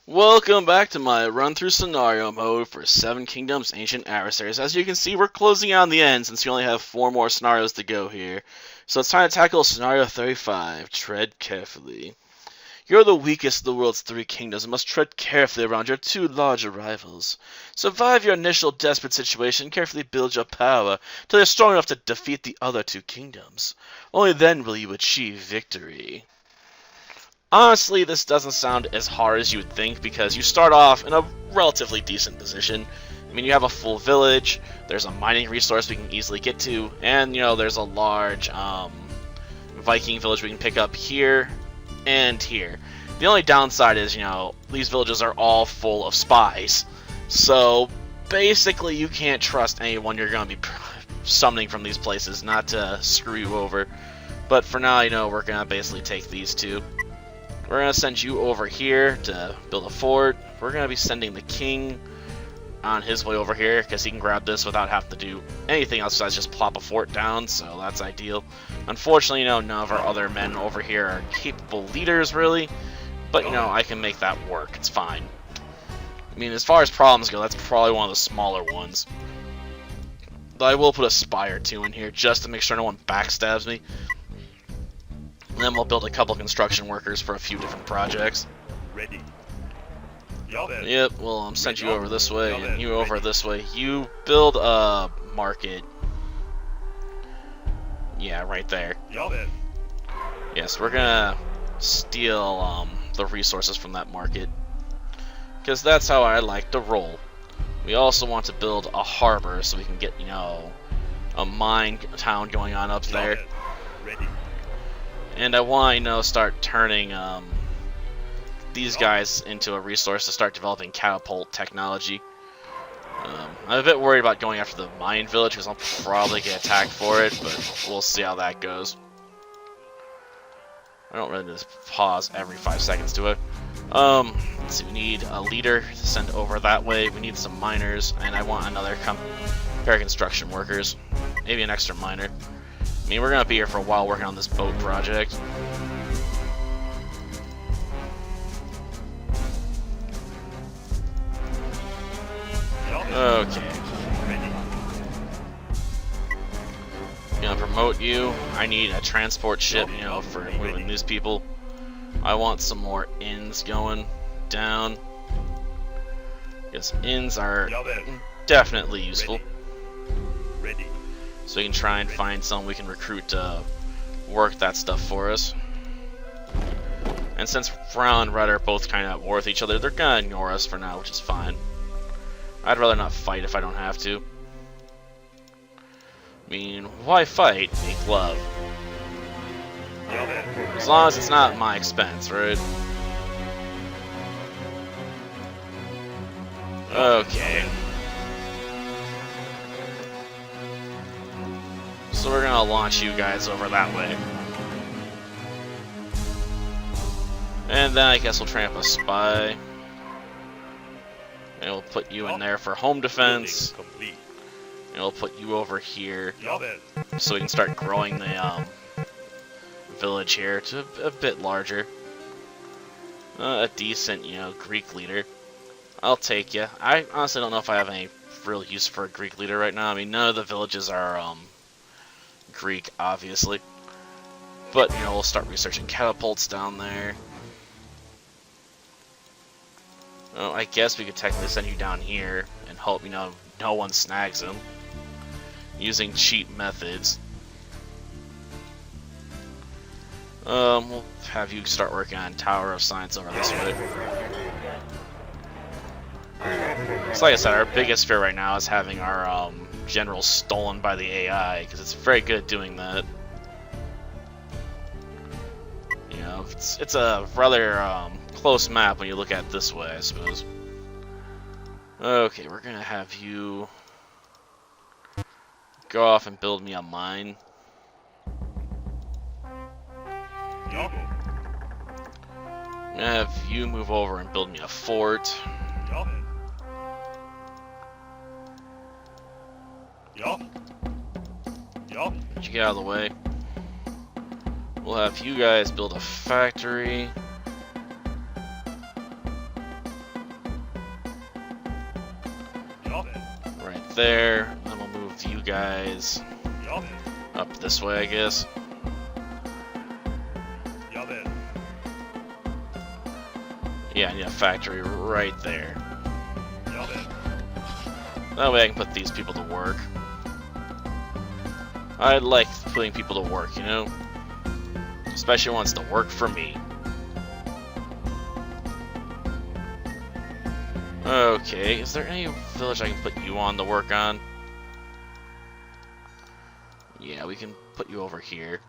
Welcome back to my run-through scenario mode for Seven Kingdoms Ancient Adversaries. As you can see, we're closing on the end since we only have 4 more scenarios to go here. So it's time to tackle scenario 35. Tread carefully. You're the weakest of the world's 3 kingdoms and must tread carefully around your 2 larger rivals. Survive your initial desperate situation and carefully build your power till you're strong enough to defeat the other 2 kingdoms. Only then will you achieve victory. Honestly, this doesn't sound as hard as you would think because you start off in a relatively decent position. I mean, you have a full village, there's a mining resource we can easily get to, and, there's a large Viking village we can pick up here and here. The only downside is, these villages are all full of spies. So, basically, you can't trust anyone you're going to be summoning from these places not to screw you over. But for now, we're going to basically take these two. We're going to send you over here to build a fort. We're going to be sending the king on his way over here because he can grab this without having to do anything else besides just plop a fort down, so that's ideal. Unfortunately, none of our other men over here are capable leaders, really, but, I can make that work. It's fine. I mean, as far as problems go, that's probably one of the smaller ones. Though I will put a spy or 2 in here just to make sure no one backstabs me. And then we'll build a couple construction workers for a few different projects. Ready. Yep, well, send you over this way and you over this way. You build a market. Yeah, right there. Yes, we're gonna steal the resources from that market, because that's how I like to roll. We also want to build a harbor so we can get, a mine town going on up there. And I want to, start turning these guys into a resource to start developing catapult technology. I'm a bit worried about going after the mine village because I'll probably get attacked for it, but we'll see how that goes. I don't really need to pause every 5 seconds to it. Let's see, we need a leader to send over that way. We need some miners, and I want another pair of construction workers. Maybe an extra miner. I mean, we're going to be here for a while working on this boat project. Okay. Gonna promote you. I need a transport ship, for moving these people. I want some more inns going down. Because inns are definitely useful. So we can try and find someone we can recruit to work that stuff for us. And since Brown and Red are both kind of at war with each other, they're gonna ignore us for now, which is fine. I'd rather not fight if I don't have to. I mean, why fight? Make love. As long as it's not at my expense, right? Okay. So we're gonna launch you guys over that way. And then I guess we'll train up a spy. And we'll put you in there for home defense. And we'll put you over here so we can start growing the village here to a bit larger. A decent, Greek leader. I'll take you. I honestly don't know if I have any real use for a Greek leader right now. I mean, none of the villages are Greek, obviously. But, we'll start researching catapults down there. Well, I guess we could technically send you down here and hope, no one snags them. Using cheat methods. We'll have you start working on Tower of Science over this way. So like I said, our biggest fear right now is having our generals stolen by the AI, because it's very good at doing that. It's a rather close map when you look at it this way, I suppose. Okay, we're gonna have you go off and build me a mine. I'm gonna have you move over and build me a fort. Did you get out of the way? We'll have you guys build a factory. there. And we'll move you guys up this way, I guess. Yeah, I need a factory right there. That way I can put these people to work. I like putting people to work, you know? Especially when it's to work for me. Okay, is there any village I can put you on to work on? Yeah, we can put you over here.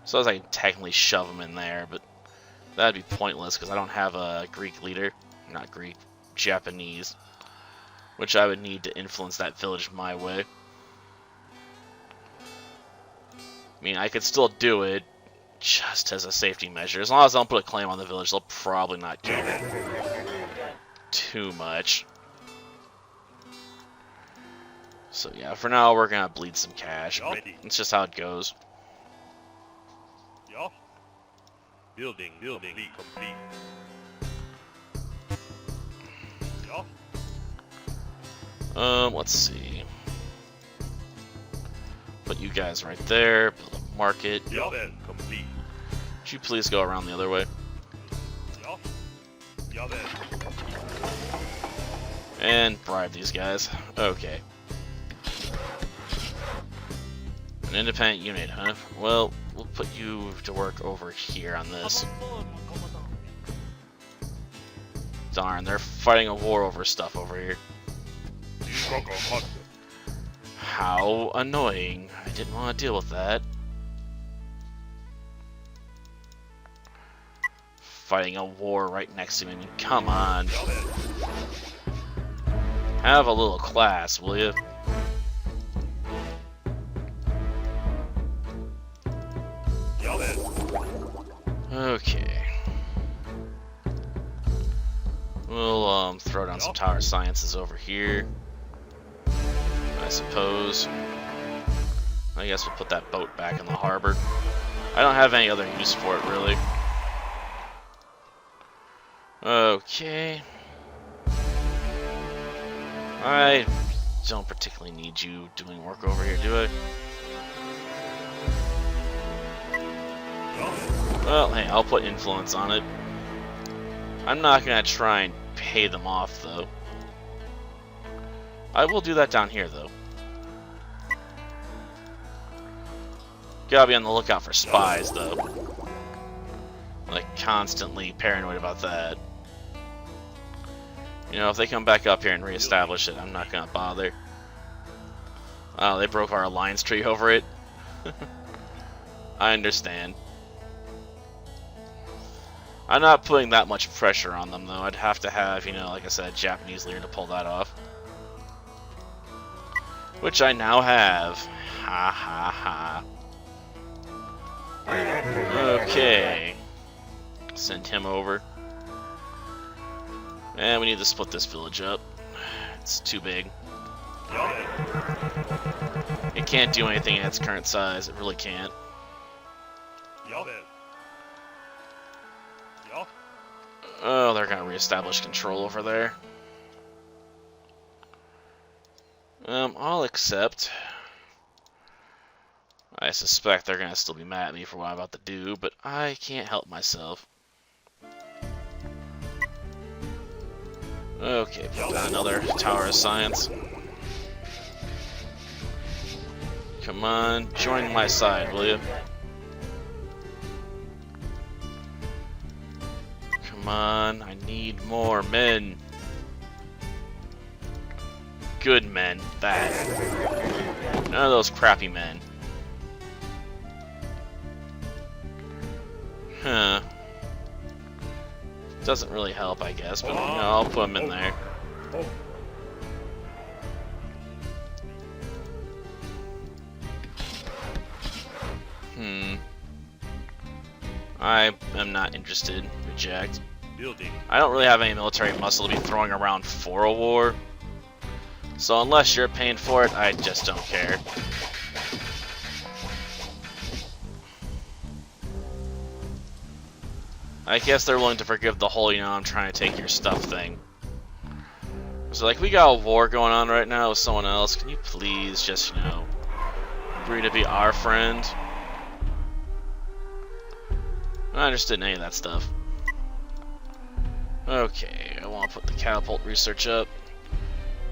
So as I can technically shove them in there, but that'd be pointless because I don't have a Greek leader. Not Greek, Japanese. Which I would need to influence that village my way. I mean, I could still do it just as a safety measure. As long as I don't put a claim on the village, they'll probably not care too much. So yeah, for now we're gonna bleed some cash. But it's just how it goes. Building complete. Let's see. Put you guys right there. Build a market. Complete. Would you please go around the other way? And bribe these guys. Okay. An independent unit, huh? Well, we'll put you to work over here on this. Darn, they're fighting a war over stuff over here. How annoying. I didn't want to deal with that. Fighting a war right next to me. I mean, come on. Have a little class, will you? Okay. We'll throw down some tower sciences over here. I suppose. I guess we'll put that boat back in the harbor. I don't have any other use for it, really. Okay. I don't particularly need you doing work over here, do I? Well, hey, I'll put influence on it. I'm not gonna try and pay them off, though. I will do that down here, though. Gotta be on the lookout for spies, though. Like, constantly paranoid about that. You know, if they come back up here and reestablish it, I'm not gonna bother. Oh, they broke our alliance tree over it. I understand. I'm not putting that much pressure on them, though. I'd have to have, you know, like I said, a Japanese leader to pull that off. Which I now have. Ha ha ha. Okay. Send him over. And we need to split this village up. It's too big. It can't do anything at its current size. It really can't. Oh, they're gonna reestablish control over there. I'll accept. I suspect they're gonna still be mad at me for what I'm about to do, but I can't help myself. Okay, put down another tower of science. Come on, join my side, will you? Come on, I need more men. Good men, that. None of those crappy men. Huh. Doesn't really help, I guess, but you know, I'll put them in there. I am not interested. Reject. I don't really have any military muscle to be throwing around for a war. So unless you're paying for it, I just don't care. I guess they're willing to forgive the whole, you know, I'm trying to take your stuff thing. So, like, we got a war going on right now with someone else. Can you please just, you know, agree to be our friend? I'm not interested in any of that stuff. Okay, I want to put the catapult research up.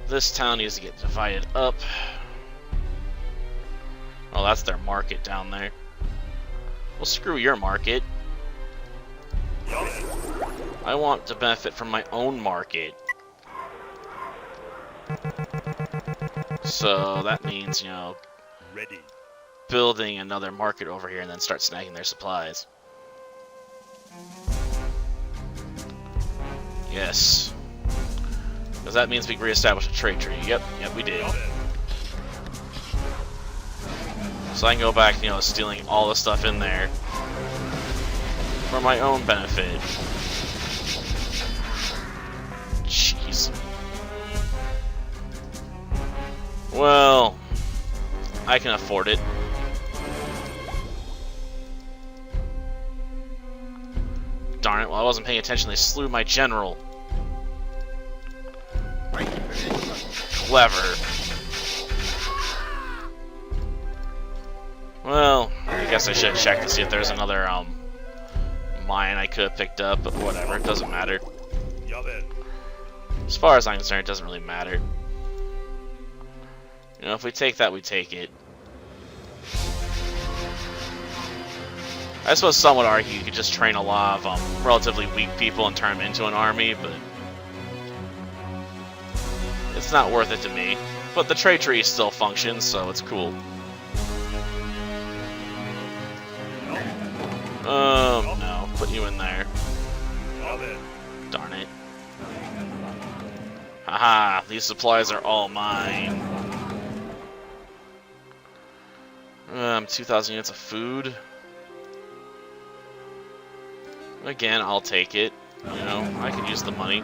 This town needs to get divided up. Oh, that's their market down there. Well, screw your market. I want to benefit from my own market. So that means, you know, Ready. building another market over here and then start snagging their supplies. Yes. Because that means we can reestablish a trade tree. Yep, we did. So I can go back, you know, stealing all the stuff in there for my own benefit. Jeez. Well, I can afford it. Darn it, well I wasn't paying attention, they slew my general. Clever. Well, I guess I should check to see if there's another mine I could have picked up, but whatever, it doesn't matter. As far as I'm concerned, it doesn't really matter. You know, if we take that, we take it. I suppose some would argue you could just train a lot of relatively weak people and turn them into an army, but it's not worth it to me. But the trade tree still functions, so it's cool. No, put you in there. Darn it. Haha, these supplies are all mine. 2,000 units of food. Again, I'll take it. You know, I could use the money.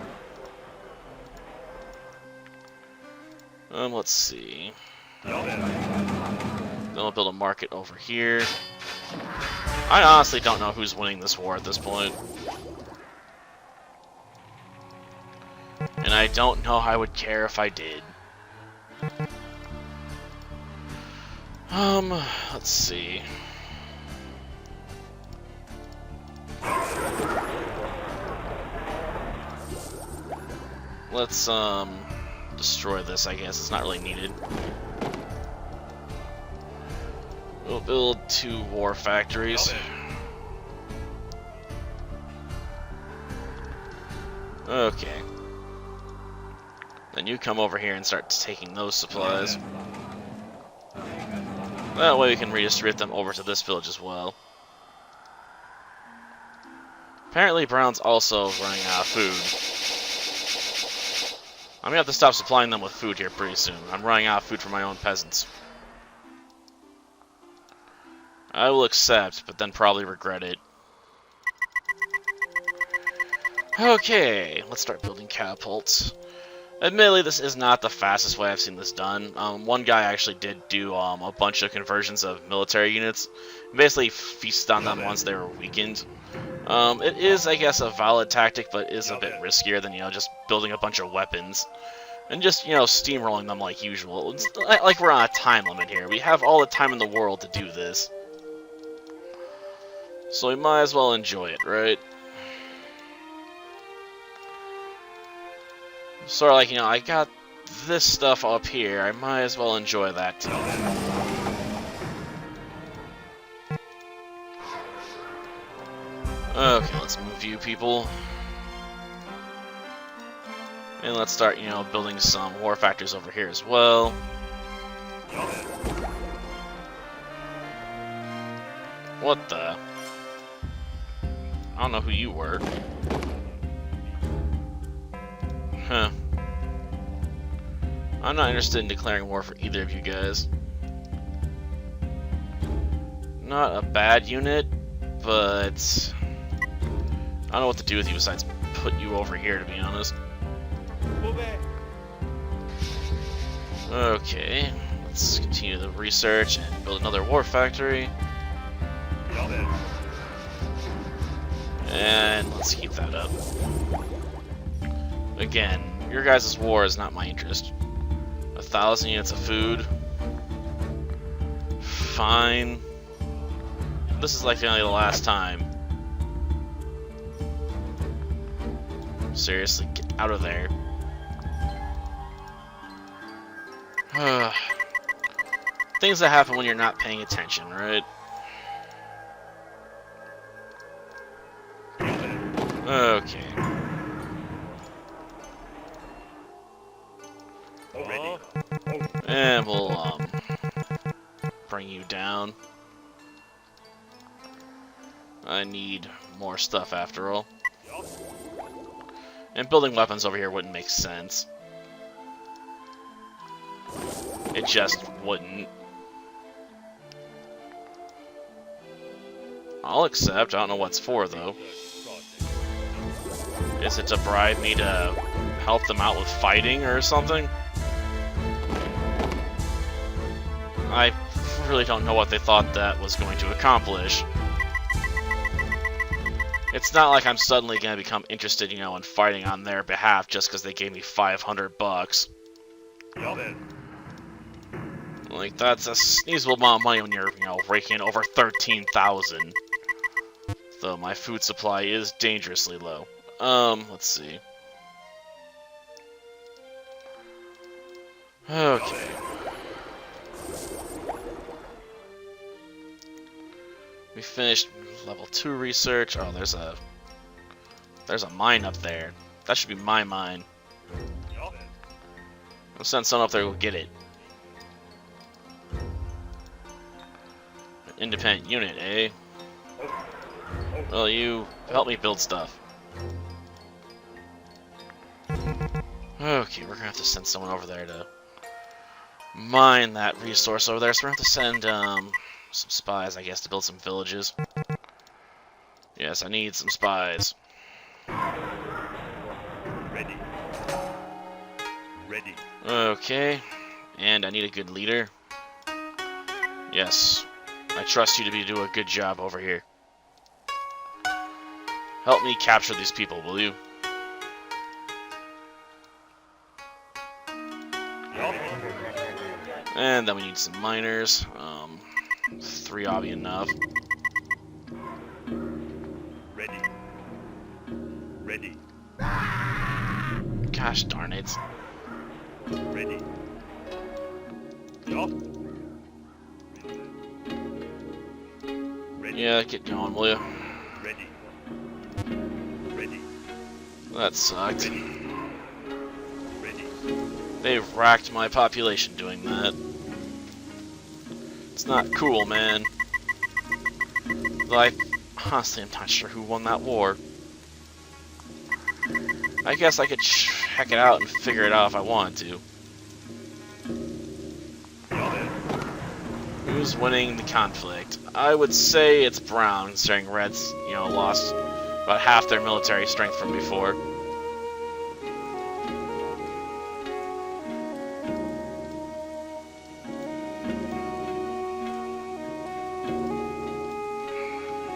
Let's see. Then we'll build a market over here. I honestly don't know who's winning this war at this point. And I don't know I would care if I did. Let's see. Let's, destroy this, I guess. It's not really needed. We'll build 2 war factories. Okay. Then you come over here and start taking those supplies. That way we can redistribute them over to this village as well. Apparently Brown's also running out of food. I'm gonna have to stop supplying them with food here pretty soon. I'm running out of food for my own peasants. I will accept, but then probably regret it. Okay, let's start building catapults. Admittedly, this is not the fastest way I've seen this done. One guy actually did do a bunch of conversions of military units. Basically feasted on them once they were weakened. It is, I guess, a valid tactic, but is a bit riskier than, you know, just building a bunch of weapons. And just, you know, steamrolling them like usual. It's like we're on a time limit here. We have all the time in the world to do this. So we might as well enjoy it, right? Sort of like, you know, I got this stuff up here. I might as well enjoy that too. Okay, let's move you people. And let's start, you know, building some war factories over here as well. What the? I don't know who you were. Huh. I'm not interested in declaring war for either of you guys. Not a bad unit, but I don't know what to do with you besides put you over here, to be honest. Okay, let's continue the research and build another war factory. And let's keep that up. Again, your guys' war is not my interest. 1,000 units of food. Fine. This is like the last time. Seriously, get out of there. Things that happen when you're not paying attention, right? Okay. Ready. And we'll bring you down. I need more stuff after all. And building weapons over here wouldn't make sense. It just wouldn't. I'll accept. I don't know what's for, though. Is it to bribe me to help them out with fighting or something? I really don't know what they thought that was going to accomplish. It's not like I'm suddenly going to become interested, you know, in fighting on their behalf just because they gave me 500 bucks. Like, that's a sneezable amount of money when you're, you know, raking in over 13,000. Though my food supply is dangerously low. Let's see. Okay. We finished level 2 research. Oh, there's a mine up there. That should be my mine. I'll send someone up there to go get it. An independent unit, eh? Well, you help me build stuff. Okay, we're gonna have to send someone over there to mine that resource over there. So we're gonna have to send some spies, I guess, to build some villages. Yes, I need some spies. Ready. Ready. Okay, and I need a good leader. Yes, I trust you to do a good job over here. Help me capture these people, will you? And then we need some miners. 3 ought to be enough. Ready. Ready. Gosh darn it. Ready. Yup. Ready. Yeah, get going, will you? Ready. Ready. That sucked. Ready. They racked my population doing that. It's not cool, man. Like, honestly, I'm not sure who won that war. I guess I could check it out and figure it out if I wanted to. Who's winning the conflict? I would say it's Brown, considering Red's, you know, lost about half their military strength from before.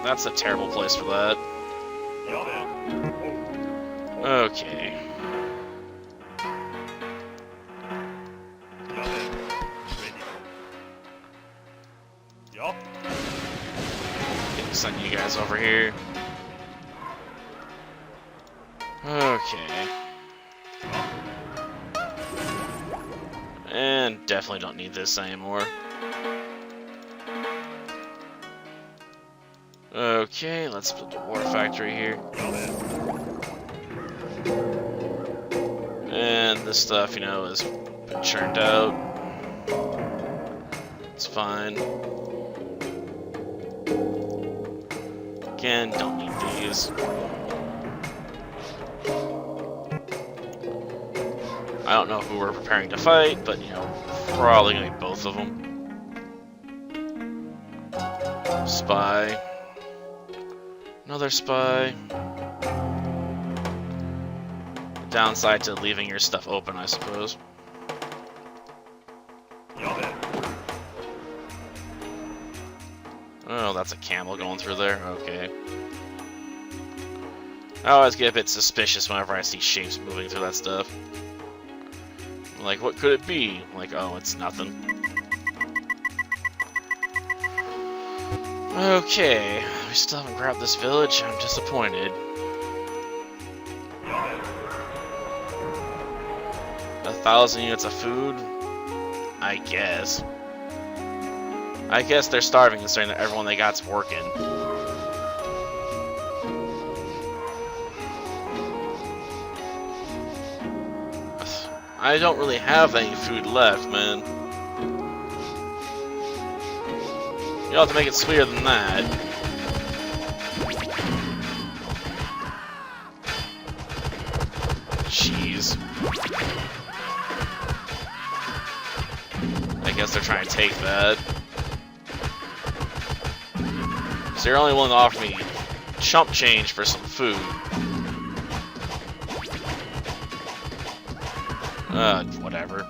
That's a terrible place for that. Okay. Send you guys over here. Okay. And definitely don't need this anymore. Okay, let's put the war factory here. And this stuff, you know, has been churned out. It's fine. Again, don't need these. I don't know who we're preparing to fight, but, you know, probably gonna be both of them. Spy. Another spy. Downside to leaving your stuff open, I suppose. Oh, that's a camel going through there? Okay. I always get a bit suspicious whenever I see shapes moving through that stuff. Like, what could it be? Like, oh, it's nothing. Okay, we still haven't grabbed this village. I'm disappointed. 1,000 units of food? I guess. I guess they're starving considering that everyone they got's working. I don't really have any food left, man. You'll have to make it sweeter than that. Jeez. I guess they're trying to take that. So you're only willing to offer me chump change for some food. Whatever.